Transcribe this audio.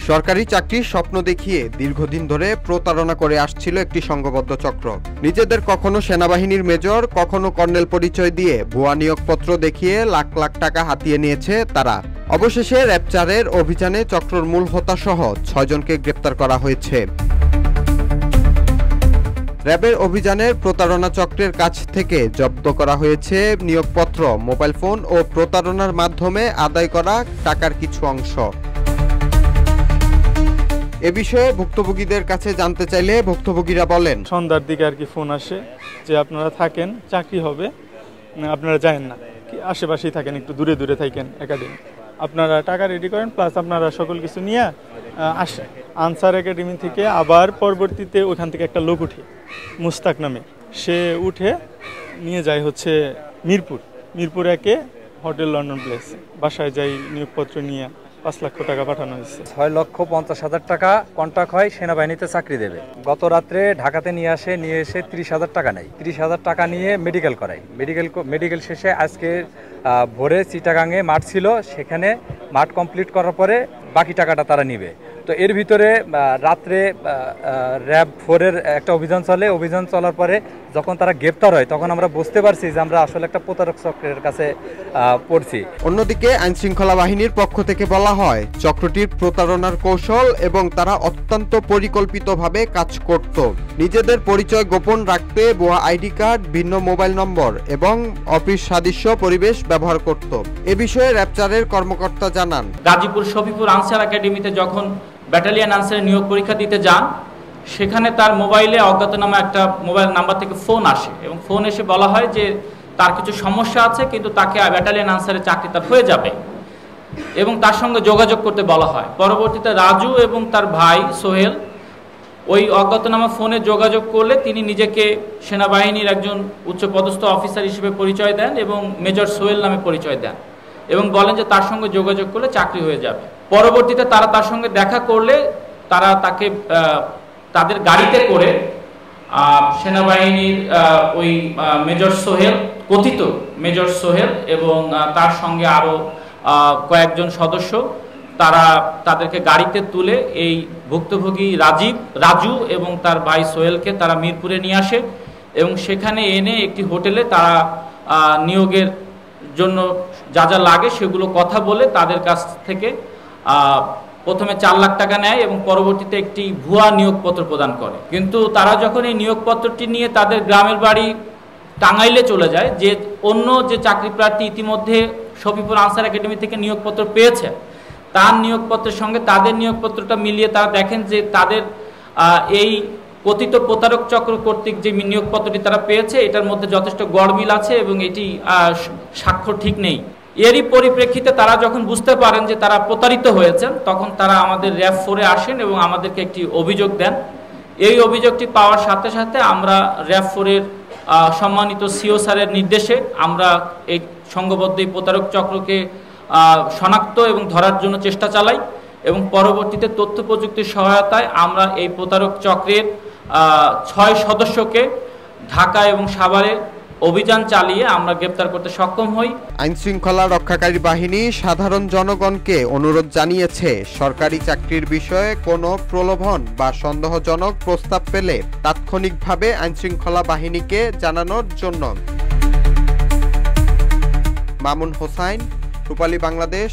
সরকারি চাকরির স্বপ্ন দেখিয়ে দীর্ঘদিন ধরে প্রতারণা করে আসছিল একটি সংঘবদ্ধ চক্র। নিজেদের কখনো সেনাবাহিনীর মেজর, কখনো কর্নেল পরিচয় দিয়ে ভুয়া নিয়োগপত্র দেখিয়ে লাখ লাখ টাকা হাতিয়ে নিয়েছে তারা। অবশেষে র্যাব-4-এর অভিযানে চক্রর মূল হোতাসহ 6 জনকে গ্রেপ্তার করা হয়েছে। র্যাবের অভিযানের প্রতারণা চক্রের কাছ থেকে জব্দ করা হয়েছে নিয়োগপত্র, মোবাইল ফোন ও প্রতারণার মাধ্যমে আদায় করা টাকার কিছু অংশ। এ বিষয়ে ভুক্তভোগীদের কাছে জানতে চাইলে ভুক্তভোগীরা বলেন, সন্ধ্যার দিকে আর কি ফোন আসে যে আপনারা থাকেন, চাকরি হবে, আপনারা যায়েন না, আশেপাশেই থাকেন, একটু দূরে দূরে থাকেন একাডেমি, আপনারা টাকা রেডি করেন, প্লাস আপনারা সকল কিছু নিয়ে আসেন। আনসার একাডেমি থেকে আবার পরবর্তীতে ওখান থেকে একটা লোক উঠে, মুস্তাক নামে, সে উঠে নিয়ে যায় হচ্ছে মিরপুর 1-এ হোটেল লন্ডন প্লেস, বাসায় যাই নিয়োগপত্র নিয়ে 5 লক্ষ টাকা পাঠানো হয়েছে। 6,50,000 টাকা কন্ট্রাক্ট হয় সেনাবাহিনীতে চাকরি দেবে। গত রাত্রে ঢাকাতে নিয়ে এসে 30,000 টাকা নেয়। 30,000 টাকা নিয়ে মেডিকেল করায়। মেডিকেল শেষে আজকে ভোরে চিটাগাঙে মাঠ ছিল, সেখানে মাঠ কমপ্লিট করার পরে বাকি টাকাটা তারা নিবে। তো এর ভিতরে রাত্রে র্যাব-4-এর একটা অভিযান চলে। অভিযান চলার পরে যখন তারা গ্রেপ্তার হয় তখন আমরা বুঝতে পারছি যে আমরা আসলে একটা প্রতারক চক্রের কাছে পড়ছি। অন্যদিকে আইনশৃঙ্খলা বাহিনীর পক্ষ থেকে বলা হয়, চক্রটির প্রতারণার কৌশল এবং তারা অত্যন্ত পরিকল্পিতভাবে কাজ করত। নিজেদের পরিচয় গোপন রাখতে ভুয়া আইডি কার্ড, ভিন্ন মোবাইল নম্বর এবং অফিস সাদৃশ্য পরিবেশ ব্যবহার করত। এ বিষয়ে র্যাব-4-এর কর্মকর্তা জানান, গাজীপুর শফিপুর আনসার একাডেমিতে যখন ব্যাটালিয়ন আনসারের নিয়োগ পরীক্ষা দিতে যান, সেখানে তার মোবাইলে অজ্ঞাতনামা একটা মোবাইল নাম্বার থেকে ফোন আসে এবং ফোন এসে বলা হয় যে তার কিছু সমস্যা আছে, কিন্তু তাকে ব্যাটালিয়ন আনসারের চাকরি তার হয়ে যাবে এবং তার সঙ্গে যোগাযোগ করতে বলা হয়। পরবর্তীতে রাজু এবং তার ভাই সোহেল ওই অজ্ঞাতনামা ফোনে যোগাযোগ করলে তিনি নিজেকে সেনাবাহিনীর একজন উচ্চপদস্থ অফিসার হিসেবে পরিচয় দেন এবং মেজর সোহেল নামে পরিচয় দেন এবং বলেন যে তার সঙ্গে যোগাযোগ করলে চাকরি হয়ে যাবে। পরবর্তীতে তারা তার সঙ্গে দেখা করলে তারা তাকে তাদের গাড়িতে করে সেনাবাহিনীর ওই কথিত মেজর সোহেল এবং তার সঙ্গে আরও কয়েকজন সদস্য, তারা তাদেরকে গাড়িতে তুলে এই ভুক্তভোগী রাজু এবং তার ভাই সোহেলকে তারা মিরপুরে নিয়ে আসে এবং সেখানে এনে একটি হোটেলে তারা নিয়োগের জন্য যা যা লাগে সেগুলো কথা বলে তাদের কাছ থেকে প্রথমে 4 লাখ টাকা নেয় এবং পরবর্তীতে একটি ভুয়া নিয়োগপত্র প্রদান করে। কিন্তু তারা যখন এই নিয়োগপত্রটি নিয়ে তাদের গ্রামের বাড়ি টাঙ্গাইলে চলে যায়, যে অন্য যে চাকরি প্রার্থী ইতিমধ্যে শফিপুর আনসার একাডেমি থেকে নিয়োগপত্র পেয়েছে, তার নিয়োগপত্রের সঙ্গে তাদের নিয়োগপত্রটা মিলিয়ে তারা দেখেন যে তাদের এই কথিত প্রতারক চক্র কর্তৃক যে নিয়োগপত্রটি তারা পেয়েছে এটার মধ্যে যথেষ্ট গড়মিল আছে এবং এটি স্বাক্ষর ঠিক নেই। এরই পরিপ্রেক্ষিতে তারা যখন বুঝতে পারেন যে তারা প্রতারিত হয়েছেন, তখন তারা আমাদের র্যাব-4-এ আসেন এবং আমাদেরকে একটি অভিযোগ দেন। এই অভিযোগটি পাওয়ার সাথে সাথে আমরা র্যাব-4-এর সম্মানিত সিও স্যারের নির্দেশে আমরা এই সংঘবদ্ধ এই প্রতারক চক্রকে শনাক্ত এবং ধরার জন্য চেষ্টা চালাই এবং পরবর্তীতে তথ্য প্রযুক্তির সহায়তায় আমরা এই প্রতারক চক্রের 6 সদস্যকে ঢাকা এবং সাভারে অভিযান চালিয়ে আমরা গ্রেপ্তার করতে সক্ষম হই। আইনশৃঙ্খলা রক্ষাকারী বাহিনী সাধারণ জনগণকে অনুরোধ জানিয়েছে, সরকারি চাকরির বিষয়ে কোনো প্রলোভন বা সন্দেহজনক প্রস্তাব পেলে তাৎক্ষণিকভাবে আইনশৃঙ্খলা বাহিনীকে জানানোর জন্য। মামুন হোসাইন, রূপালী বাংলাদেশ।